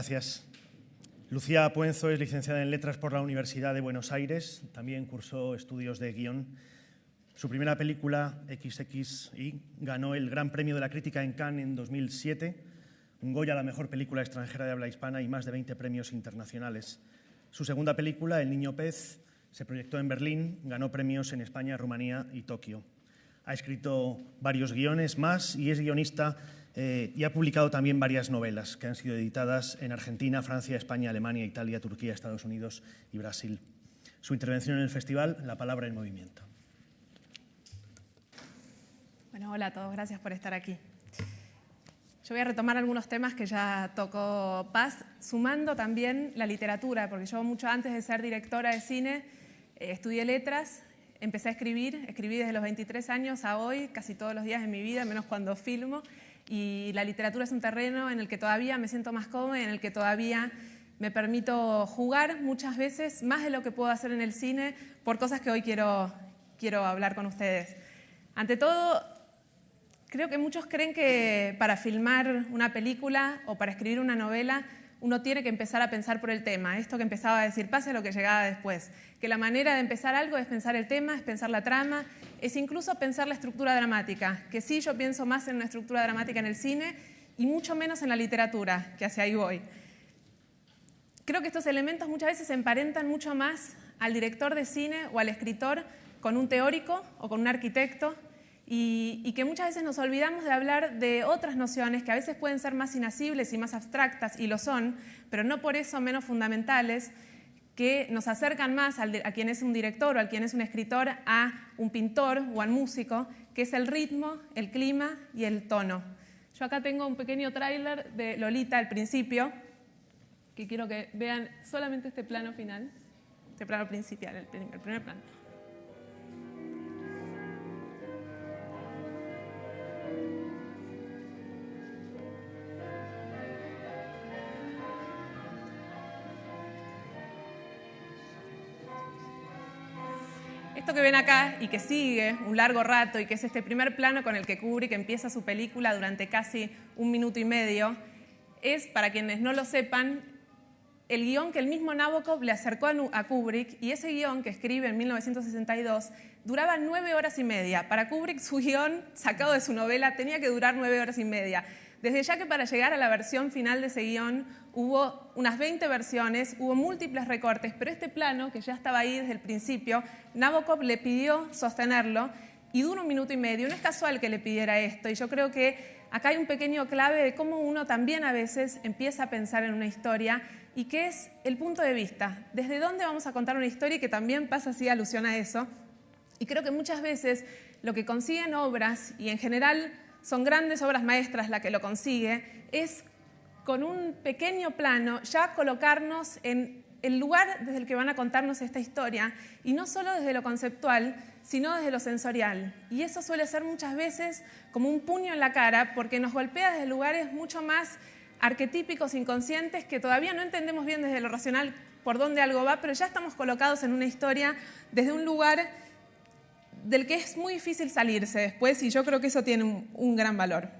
Gracias. Lucía Puenzo es licenciada en Letras por la Universidad de Buenos Aires. También cursó estudios de guión. Su primera película, XXI, ganó el Gran Premio de la Crítica en Cannes en 2007, un Goya a la mejor película extranjera de habla hispana y más de 20 premios internacionales. Su segunda película, El niño pez, se proyectó en Berlín, ganó premios en España, Rumanía y Tokio. Ha escrito varios guiones más y es guionista y ha publicado también varias novelas que han sido editadas en Argentina, Francia, España, Alemania, Italia, Turquía, Estados Unidos y Brasil. Su intervención en el festival, La palabra en movimiento. Bueno, hola a todos, gracias por estar aquí. Yo voy a retomar algunos temas que ya tocó Paz, sumando también la literatura, porque yo mucho antes de ser directora de cine estudié letras, empecé a escribí desde los 23 años a hoy, casi todos los días de mi vida, menos cuando filmo, y la literatura es un terreno en el que todavía me siento más cómoda, en el que todavía me permito jugar muchas veces más de lo que puedo hacer en el cine por cosas que hoy quiero hablar con ustedes. Ante todo, creo que muchos creen que para filmar una película o para escribir una novela uno tiene que empezar a pensar por el tema. Esto que empezaba a decir Paz es lo que llegaba después. Que la manera de empezar algo es pensar el tema, es pensar la trama, es incluso pensar la estructura dramática. Que sí, yo pienso más en una estructura dramática en el cine y mucho menos en la literatura, que hacia ahí voy. Creo que estos elementos muchas veces se emparentan mucho más al director de cine o al escritor con un teórico o con un arquitecto, y que muchas veces nos olvidamos de hablar de otras nociones que a veces pueden ser más inasibles y más abstractas, y lo son, pero no por eso menos fundamentales, que nos acercan más a quien es un director o a quien es un escritor, a un pintor o al músico, que es el ritmo, el clima y el tono. Yo acá tengo un pequeño tráiler de Lolita al principio, que quiero que vean solamente este plano final, este plano principal, el primer plano. Esto que ven acá y que sigue un largo rato y que es este primer plano con el que Kubrick empieza su película durante casi 1 minuto y medio, es, para quienes no lo sepan, el guión que el mismo Nabokov le acercó a Kubrick, y ese guión que escribe en 1962 duraba 9 horas y media. Para Kubrick, su guión sacado de su novela tenía que durar 9 horas y media. Desde ya que para llegar a la versión final de ese guión hubo unas 20 versiones, hubo múltiples recortes, pero este plano, que ya estaba ahí desde el principio, Nabokov le pidió sostenerlo y dura 1 minuto y medio. No es casual que le pidiera esto, y yo creo que acá hay un pequeño clave de cómo uno también a veces empieza a pensar en una historia y qué es el punto de vista, desde dónde vamos a contar una historia, y que también pasa así alusión a eso. Y creo que muchas veces lo que consiguen obras, y en general son grandes obras maestras la que lo consigue, es con un pequeño plano ya colocarnos en el lugar desde el que van a contarnos esta historia, y no solo desde lo conceptual, sino desde lo sensorial. Y eso suele ser muchas veces como un puño en la cara, porque nos golpea desde lugares mucho más arquetípicos, inconscientes, que todavía no entendemos bien desde lo racional por dónde algo va, pero ya estamos colocados en una historia desde un lugar del que es muy difícil salirse después, y yo creo que eso tiene un gran valor.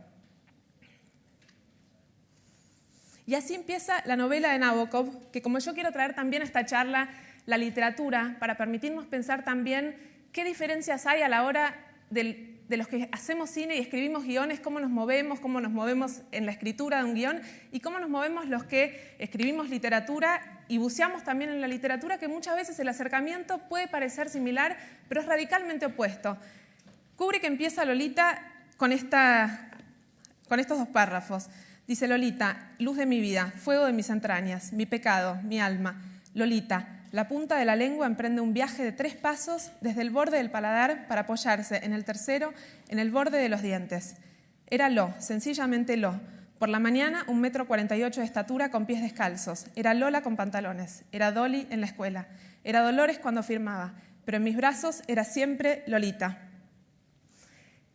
Y así empieza la novela de Nabokov, que como yo quiero traer también a esta charla la literatura, para permitirnos pensar también qué diferencias hay a la hora de los que hacemos cine y escribimos guiones, cómo nos movemos en la escritura de un guión, y cómo nos movemos los que escribimos literatura y buceamos también en la literatura, que muchas veces el acercamiento puede parecer similar, pero es radicalmente opuesto. Kubrick empieza Lolita con estos 2 párrafos. Dice Lolita: luz de mi vida, fuego de mis entrañas, mi pecado, mi alma. Lolita, la punta de la lengua emprende un viaje de 3 pasos desde el borde del paladar para apoyarse en el tercero en el borde de los dientes. Era Lo, sencillamente Lo. Por la mañana, 1,48 m de estatura con pies descalzos. Era Lola con pantalones. Era Dolly en la escuela. Era Dolores cuando firmaba. Pero en mis brazos era siempre Lolita.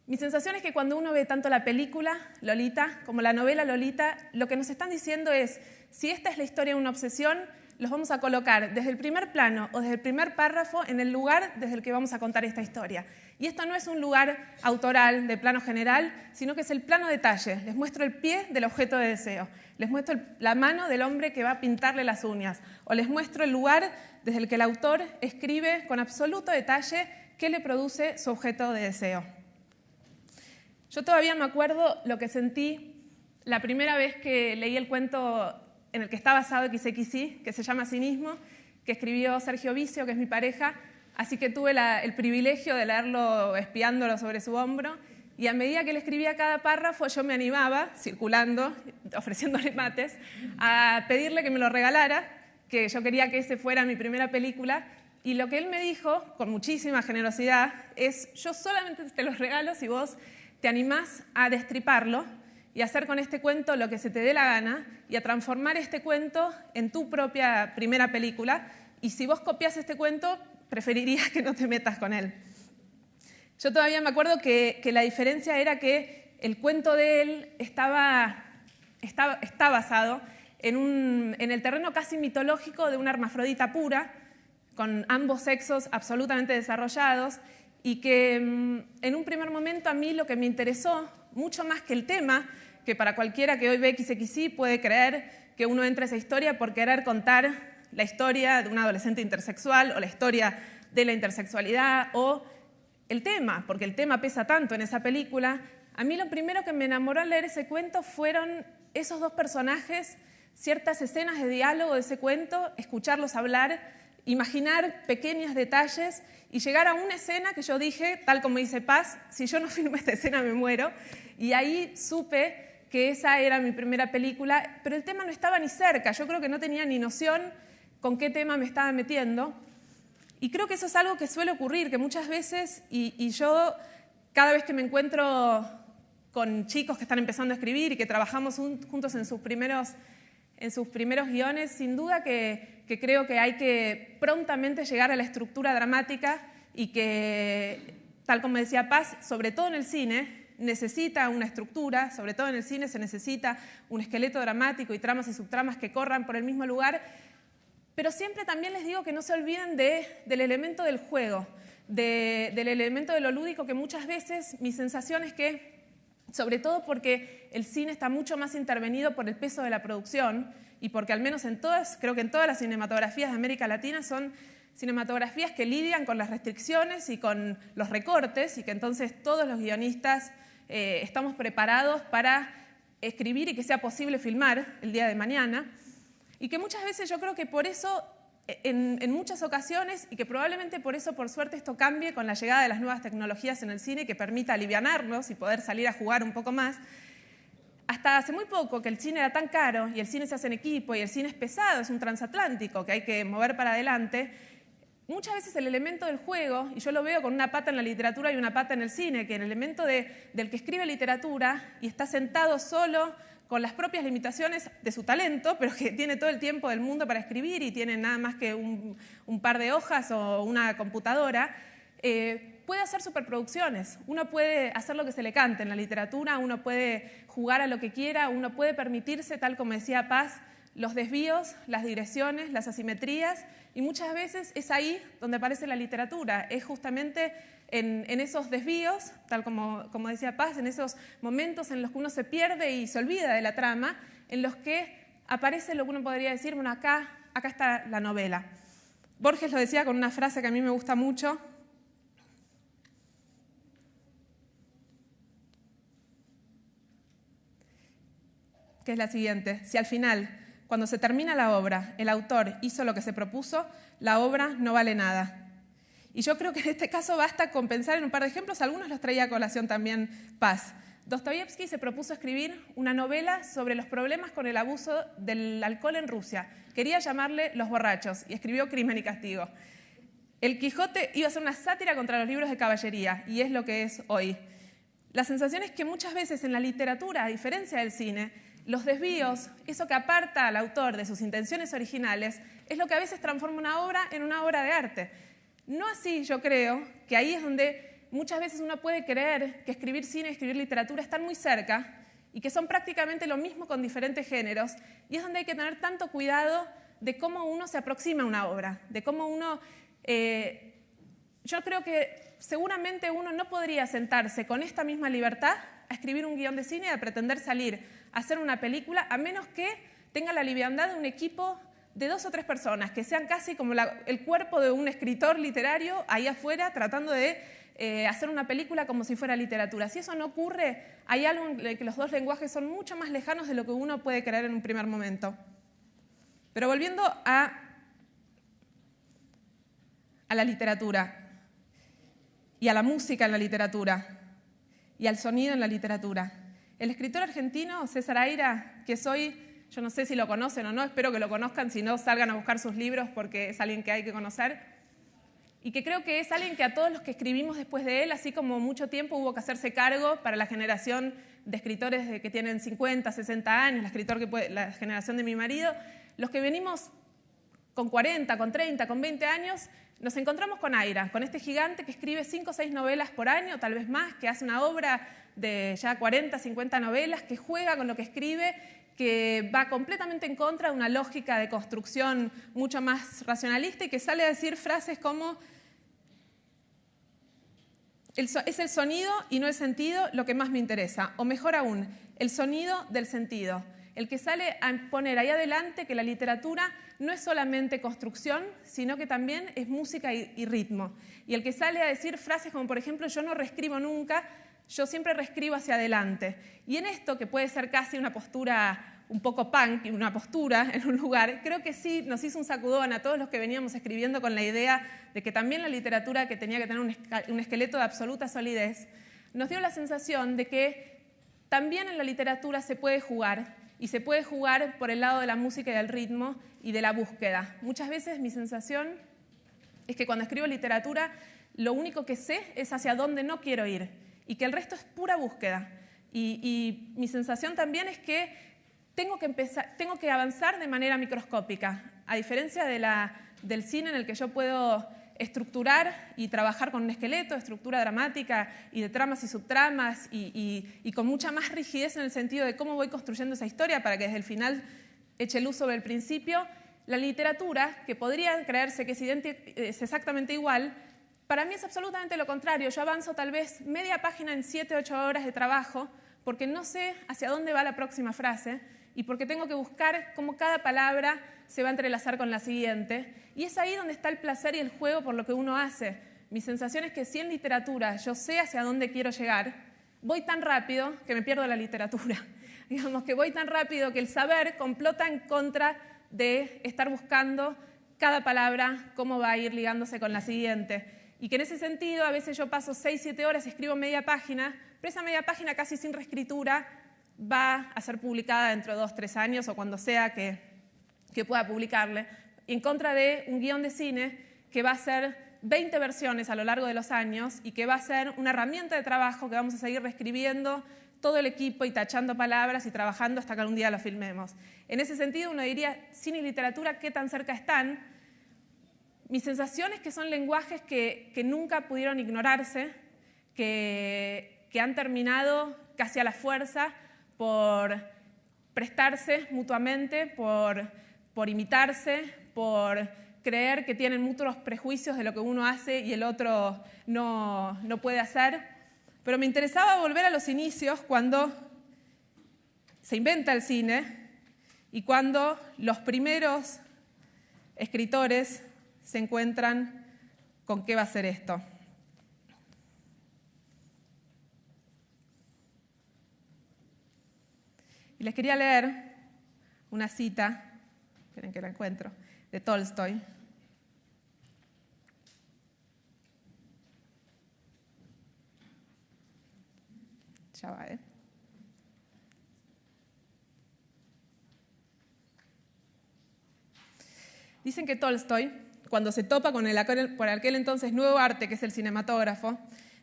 Mi sensación es que cuando uno ve tanto la película Lolita como la novela Lolita, lo que nos están diciendo es: si esta es la historia de una obsesión, los vamos a colocar desde el primer plano o desde el primer párrafo en el lugar desde el que vamos a contar esta historia. Y esto no es un lugar autoral de plano general, sino que es el plano detalle. Les muestro el pie del objeto de deseo, les muestro la mano del hombre que va a pintarle las uñas, o les muestro el lugar desde el que el autor escribe con absoluto detalle qué le produce su objeto de deseo. Yo todavía me acuerdo lo que sentí la primera vez que leí el cuento en el que está basado XXI, que se llama Cinismo, que escribió Sergio Vicio, que es mi pareja, así que tuve el privilegio de leerlo espiándolo sobre su hombro, y a medida que él escribía cada párrafo yo me animaba, circulando, ofreciéndole mates, a pedirle que me lo regalara, que yo quería que ese fuera mi primera película, y lo que él me dijo, con muchísima generosidad, es: yo solamente te los regalo si vos te animás a destriparlo y hacer con este cuento lo que se te dé la gana y a transformar este cuento en tu propia primera película. Y si vos copias este cuento, preferiría que no te metas con él. Yo todavía me acuerdo que la diferencia era que el cuento de él está basado en el terreno casi mitológico de una hermafrodita pura, con ambos sexos absolutamente desarrollados, y que en un primer momento a mí lo que me interesó, mucho más que el tema, que para cualquiera que hoy ve XXI puede creer que uno entra a esa historia por querer contar la historia de un adolescente intersexual o la historia de la intersexualidad o el tema, porque el tema pesa tanto en esa película. A mí lo primero que me enamoró al leer ese cuento fueron esos dos personajes, ciertas escenas de diálogo de ese cuento, escucharlos hablar, imaginar pequeños detalles y llegar a una escena que yo dije, tal como dice Paz: si yo no filmo esta escena me muero. Y ahí supe que esa era mi primera película, pero el tema no estaba ni cerca. Yo creo que no tenía ni noción con qué tema me estaba metiendo. Y creo que eso es algo que suele ocurrir, que muchas veces, y yo cada vez que me encuentro con chicos que están empezando a escribir y que trabajamos juntos en sus primeros guiones, sin duda que creo que hay que prontamente llegar a la estructura dramática y que, tal como decía Paz, sobre todo en el cine, necesita una estructura, sobre todo en el cine se necesita un esqueleto dramático y tramas y subtramas que corran por el mismo lugar, pero siempre también les digo que no se olviden del elemento del juego, del elemento de lo lúdico, que muchas veces mi sensación es que, sobre todo porque el cine está mucho más intervenido por el peso de la producción y porque al menos creo que en todas las cinematografías de América Latina son cinematografías que lidian con las restricciones y con los recortes, y que entonces todos los guionistas estamos preparados para escribir y que sea posible filmar el día de mañana, y que muchas veces yo creo que por eso, en muchas ocasiones, y que probablemente por eso, por suerte, esto cambie con la llegada de las nuevas tecnologías en el cine, que permita alivianarnos y poder salir a jugar un poco más. Hasta hace muy poco, que el cine era tan caro y el cine se hace en equipo y el cine es pesado, es un transatlántico que hay que mover para adelante, muchas veces el elemento del juego, y yo lo veo con una pata en la literatura y una pata en el cine, que el elemento del que escribe literatura y está sentado solo con las propias limitaciones de su talento, pero que tiene todo el tiempo del mundo para escribir y tiene nada más que un par de hojas o una computadora, puede hacer superproducciones. Uno puede hacer lo que se le cante en la literatura, uno puede jugar a lo que quiera, uno puede permitirse, tal como decía Paz, los desvíos, las digresiones, las asimetrías, y muchas veces es ahí donde aparece la literatura, es justamente en esos desvíos, tal como decía Paz, en esos momentos en los que uno se pierde y se olvida de la trama, en los que aparece lo que uno podría decir: bueno, acá está la novela. Borges lo decía con una frase que a mí me gusta mucho, que es la siguiente: si al final, cuando se termina la obra, el autor hizo lo que se propuso, la obra no vale nada. Y yo creo que en este caso basta con pensar en un par de ejemplos, algunos los traía a colación también Paz. Dostoyevsky se propuso escribir una novela sobre los problemas con el abuso del alcohol en Rusia. Quería llamarle Los borrachos y escribió Crimen y Castigo. El Quijote iba a ser una sátira contra los libros de caballería, y es lo que es hoy. La sensación es que muchas veces en la literatura, a diferencia del cine, los desvíos, eso que aparta al autor de sus intenciones originales, es lo que a veces transforma una obra en una obra de arte. No así, yo creo, que ahí es donde muchas veces uno puede creer que escribir cine y escribir literatura están muy cerca y que son prácticamente lo mismo con diferentes géneros, y es donde hay que tener tanto cuidado de cómo uno se aproxima a una obra, de cómo uno... yo creo que seguramente uno no podría sentarse con esta misma libertad a escribir un guión de cine y a pretender salir a hacer una película, a menos que tenga la liviandad de un equipo de 2 o 3 personas, que sean casi como el cuerpo de un escritor literario ahí afuera tratando de hacer una película como si fuera literatura. Si eso no ocurre, hay algo en el que los dos lenguajes son mucho más lejanos de lo que uno puede creer en un primer momento. Pero volviendo a la literatura, y a la música en la literatura, y al sonido en la literatura. El escritor argentino César Aira, que yo no sé si lo conocen o no, espero que lo conozcan, si no salgan a buscar sus libros porque es alguien que hay que conocer, y que creo que es alguien que a todos los que escribimos después de él, así como mucho tiempo hubo que hacerse cargo para la generación de escritores que tienen 50, 60 años, la generación de mi marido, los que venimos con 40, con 30, con 20 años, nos encontramos con Aira, con este gigante que escribe 5 o 6 novelas por año, tal vez más, que hace una obra de ya 40, 50 novelas, que juega con lo que escribe, que va completamente en contra de una lógica de construcción mucho más racionalista y que sale a decir frases como es el sonido y no el sentido lo que más me interesa, o mejor aún, el sonido del sentido. El que sale a poner ahí adelante que la literatura no es solamente construcción, sino que también es música y ritmo. Y el que sale a decir frases como, por ejemplo, yo no reescribo nunca, yo siempre reescribo hacia adelante. Y en esto, que puede ser casi una postura un poco punk, una postura en un lugar, creo que sí nos hizo un sacudón a todos los que veníamos escribiendo con la idea de que también la literatura, que tenía que tener un esqueleto de absoluta solidez, nos dio la sensación de que también en la literatura se puede jugar, y se puede jugar por el lado de la música y del ritmo y de la búsqueda. Muchas veces mi sensación es que cuando escribo literatura lo único que sé es hacia dónde no quiero ir y que el resto es pura búsqueda. Y mi sensación también es que tengo que avanzar de manera microscópica, a diferencia del cine en el que yo puedo estructurar y trabajar con un esqueleto, estructura dramática y de tramas y subtramas y con mucha más rigidez en el sentido de cómo voy construyendo esa historia para que desde el final eche luz sobre el principio. La literatura, que podría creerse que es exactamente igual, para mí es absolutamente lo contrario. Yo avanzo tal vez media página en 7 o 8 horas de trabajo porque no sé hacia dónde va la próxima frase y porque tengo que buscar cómo cada palabra se va a entrelazar con la siguiente. Y es ahí donde está el placer y el juego por lo que uno hace. Mi sensación es que si en literatura yo sé hacia dónde quiero llegar, voy tan rápido que me pierdo la literatura. Digamos que voy tan rápido que el saber complota en contra de estar buscando cada palabra, cómo va a ir ligándose con la siguiente. Y que en ese sentido a veces yo paso 6, 7 horas y escribo media página, pero esa media página casi sin reescritura va a ser publicada dentro de 2, 3 años o cuando sea que pueda publicarle, en contra de un guión de cine que va a ser 20 versiones a lo largo de los años y que va a ser una herramienta de trabajo que vamos a seguir reescribiendo todo el equipo y tachando palabras y trabajando hasta que algún día lo filmemos. En ese sentido uno diría, cine y literatura, ¿qué tan cerca están? Mi sensación es que son lenguajes que nunca pudieron ignorarse, que han terminado casi a la fuerza por prestarse mutuamente, por imitarse, por creer que tienen mutuos prejuicios de lo que uno hace y el otro no puede hacer. Pero me interesaba volver a los inicios, cuando se inventa el cine y cuando los primeros escritores se encuentran con qué va a ser esto. Y les quería leer una cita, esperen que la encuentro, de Tolstoy. Ya va, Dicen que Tolstoy, cuando se topa con por aquel entonces nuevo arte que es el cinematógrafo,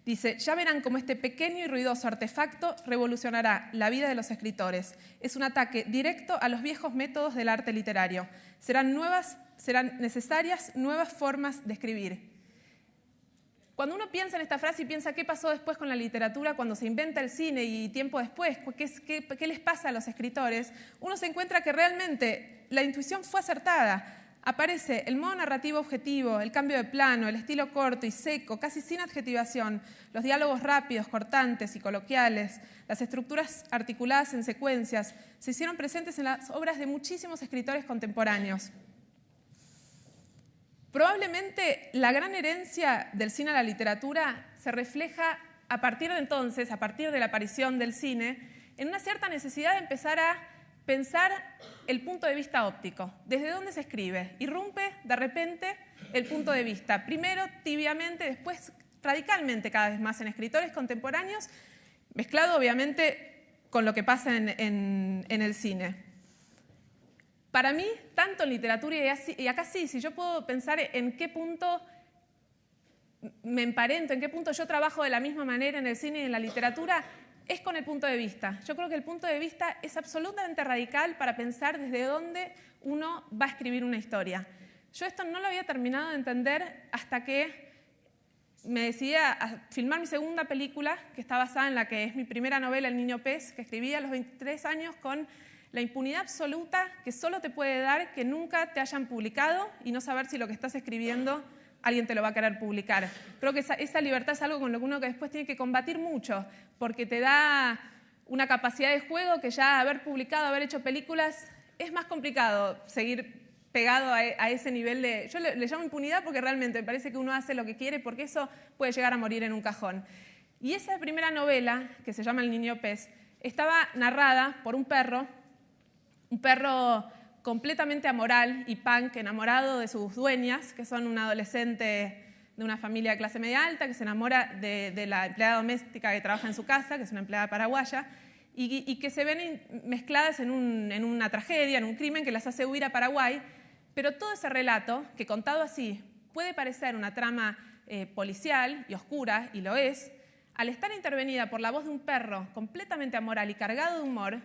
dice, ya verán cómo este pequeño y ruidoso artefacto revolucionará la vida de los escritores. Es un ataque directo a los viejos métodos del arte literario. Serán necesarias nuevas formas de escribir. Cuando uno piensa en esta frase y piensa qué pasó después con la literatura cuando se inventa el cine y tiempo después, qué les pasa a los escritores, uno se encuentra que realmente la intuición fue acertada. Aparece el modo narrativo objetivo, el cambio de plano, el estilo corto y seco, casi sin adjetivación, los diálogos rápidos, cortantes y coloquiales, las estructuras articuladas en secuencias, se hicieron presentes en las obras de muchísimos escritores contemporáneos. Probablemente la gran herencia del cine a la literatura se refleja a partir de entonces, a partir de la aparición del cine, en una cierta necesidad de empezar a pensar el punto de vista óptico. ¿Desde dónde se escribe? Irrumpe de repente el punto de vista. Primero tibiamente, después radicalmente cada vez más en escritores contemporáneos, mezclado obviamente con lo que pasa en el cine. Para mí, tanto en literatura y acá sí, si yo puedo pensar en qué punto me emparento, en qué punto yo trabajo de la misma manera en el cine y en la literatura, es con el punto de vista. Yo creo que el punto de vista es absolutamente radical para pensar desde dónde uno va a escribir una historia. Yo esto no lo había terminado de entender hasta que me decidí a filmar mi segunda película, que está basada en la que es mi primera novela, El niño pez, que escribí a los 23 años con la impunidad absoluta que solo te puede dar que nunca te hayan publicado y no saber si lo que estás escribiendo alguien te lo va a querer publicar. Creo que esa libertad es algo con lo que uno que después tiene que combatir mucho, porque te da una capacidad de juego que ya haber publicado, haber hecho películas, es más complicado seguir pegado a ese nivel de... Yo le llamo impunidad porque realmente me parece que uno hace lo que quiere porque eso puede llegar a morir en un cajón. Y esa primera novela, que se llama El niño pez, estaba narrada por un perro completamente amoral y punk, enamorado de sus dueñas, que son un adolescente de una familia de clase media alta, que se enamora de la empleada doméstica que trabaja en su casa, que es una empleada paraguaya, y que se ven mezcladas en una tragedia, en un crimen que las hace huir a Paraguay, pero todo ese relato, que contado así puede parecer una trama policial y oscura, y lo es, al estar intervenida por la voz de un perro completamente amoral y cargado de humor,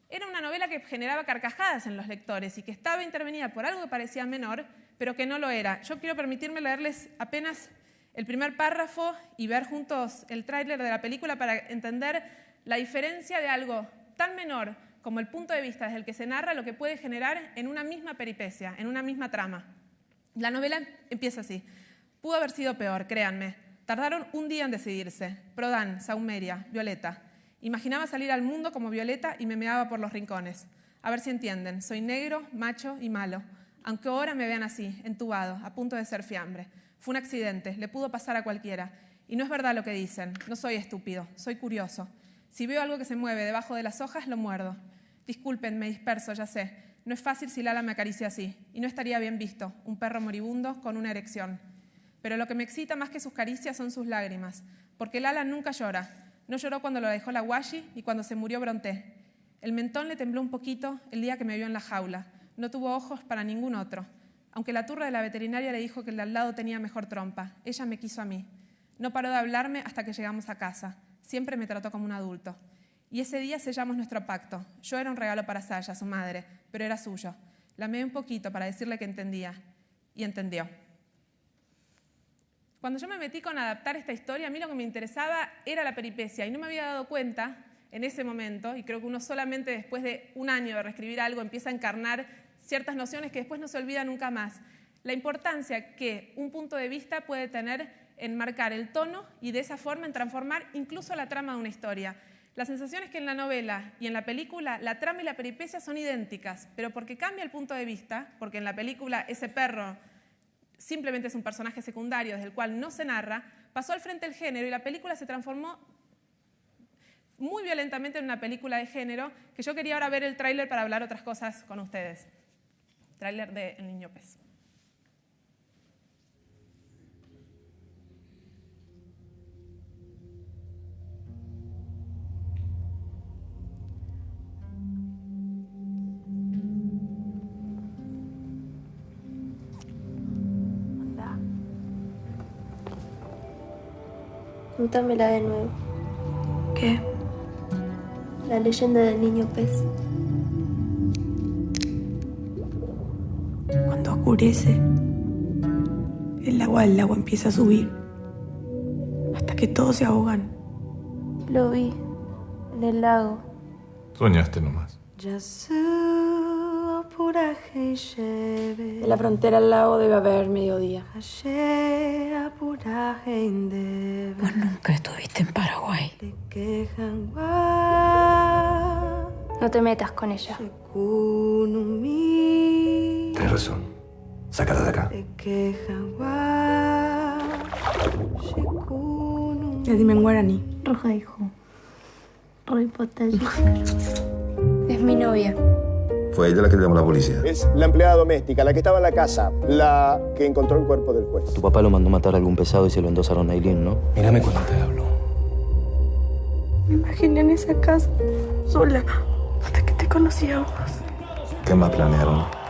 era una novela que generaba carcajadas en los lectores y que estaba intervenida por algo que parecía menor, pero que no lo era. Yo quiero permitirme leerles apenas el primer párrafo y ver juntos el tráiler de la película para entender la diferencia de algo tan menor como el punto de vista desde el que se narra lo que puede generar en una misma peripecia, en una misma trama. La novela empieza así. Pudo haber sido peor, créanme. Tardaron un día en decidirse. Prodan, Saumeria, Violeta. Imaginaba salir al mundo como Violeta y me meaba por los rincones. A ver si entienden. Soy negro, macho y malo. Aunque ahora me vean así, entubado, a punto de ser fiambre. Fue un accidente, le pudo pasar a cualquiera. Y no es verdad lo que dicen. No soy estúpido, soy curioso. Si veo algo que se mueve debajo de las hojas, lo muerdo. Disculpen, me disperso, ya sé. No es fácil si Lala me acaricia así. Y no estaría bien visto, un perro moribundo con una erección. Pero lo que me excita más que sus caricias son sus lágrimas. Porque Lala nunca llora. No lloró cuando lo dejó la Washi y cuando se murió Bronté. El mentón le tembló un poquito el día que me vio en la jaula. No tuvo ojos para ningún otro. Aunque la turra de la veterinaria le dijo que el de al lado tenía mejor trompa. Ella me quiso a mí. No paró de hablarme hasta que llegamos a casa. Siempre me trató como un adulto. Y ese día sellamos nuestro pacto. Yo era un regalo para Saya, su madre, pero era suyo. La amé un poquito para decirle que entendía. Y entendió. Cuando yo me metí con adaptar esta historia, a mí lo que me interesaba era la peripecia y no me había dado cuenta en ese momento, y creo que uno solamente después de un año de reescribir algo empieza a encarnar ciertas nociones que después no se olvidan nunca más. La importancia que un punto de vista puede tener en marcar el tono y de esa forma en transformar incluso la trama de una historia. La sensación es que en la novela y en la película la trama y la peripecia son idénticas, pero porque cambia el punto de vista, porque en la película ese perro simplemente es un personaje secundario desde el cual no se narra, pasó al frente el género y la película se transformó muy violentamente en una película de género, que yo quería ahora ver el tráiler para hablar otras cosas con ustedes. Tráiler de El niño pez. Contámela de nuevo. ¿Qué? La leyenda del niño pez. Cuando oscurece, el agua empieza a subir. que todos se ahogan. Lo vi en el lago. Soñaste nomás. En la frontera al lago debe haber mediodía. Vos nunca estuviste en Paraguay. No te metas con ella. Tienes razón. Sácala de acá. Ya dime en guaraní. Roja, hijo. Roy Potalla. Es mi novia. Fue ella la que llamó a la policía. Es la empleada doméstica, la que estaba en la casa, la que encontró el cuerpo del juez. Tu papá lo mandó matar a algún pesado y se lo endosaron a Aileen, ¿no? Mírame cuando te hablo. Me imaginé en esa casa, sola, hasta que te conocí a vos. ¿Qué más planearon?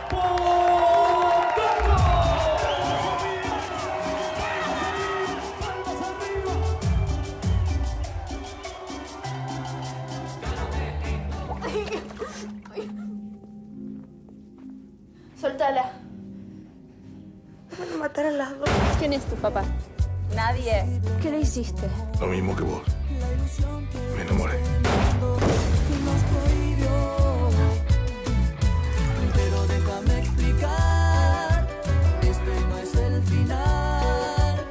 Soltala. Van a matar a las dos. ¿Quién es tu papá? Nadie. ¿Qué le hiciste? Lo mismo que vos. Me enamoré. Pero déjame explicar, este no es el final.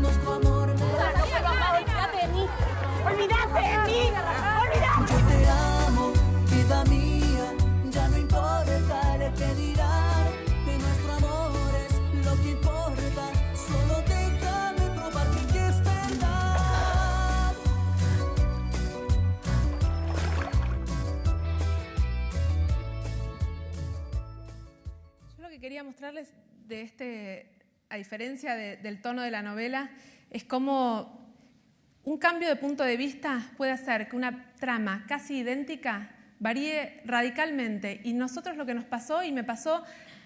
Nuestro amor me ¡Olvídate de mí! ¡Olvídate de mí! ¡Olvídate! Yo te amo, vida mía. Ya no importa el que dirán, que nuestro amor es lo que importa. Solo déjame probar que es verdad. Yo lo que quería mostrarles de a diferencia del tono de la novela, es cómo un cambio de punto de vista puede hacer que una trama casi idéntica varíe radicalmente. Y nosotros lo que nos pasó, y me pasó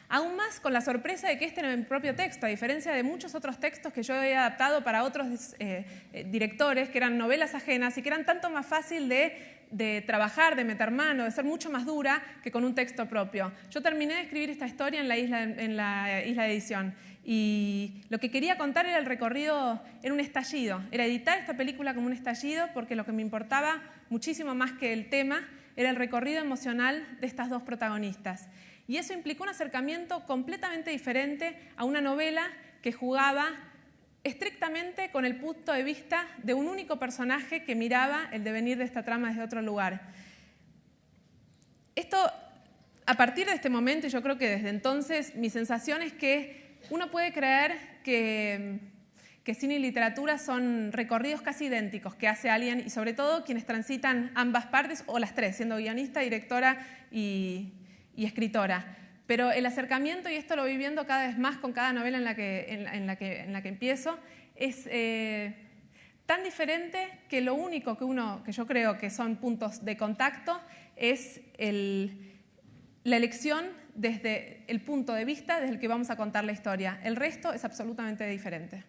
aún más con la sorpresa de que este era mi propio texto, a diferencia de muchos otros textos que yo he adaptado para otros directores, que eran novelas ajenas y que eran tanto más fácil de trabajar, de meter mano, de ser mucho más dura que con un texto propio. Yo terminé de escribir esta historia en la isla de edición, y lo que quería contar era el recorrido, era un estallido, era editar esta película como un estallido, porque lo que me importaba muchísimo más que el tema era el recorrido emocional de estas dos protagonistas. Y eso implicó un acercamiento completamente diferente a una novela que jugaba estrictamente con el punto de vista de un único personaje que miraba el devenir de esta trama desde otro lugar. Esto, a partir de este momento, y yo creo que desde entonces, mi sensación es que uno puede creer que cine y literatura son recorridos casi idénticos que hace alguien, y sobre todo quienes transitan ambas partes, o las tres, siendo guionista, directora y escritora. Pero el acercamiento, y esto lo voy viendo cada vez más con cada novela en la que empiezo, es tan diferente que lo único que yo creo que son puntos de contacto es la elección desde el punto de vista desde el que vamos a contar la historia. El resto es absolutamente diferente.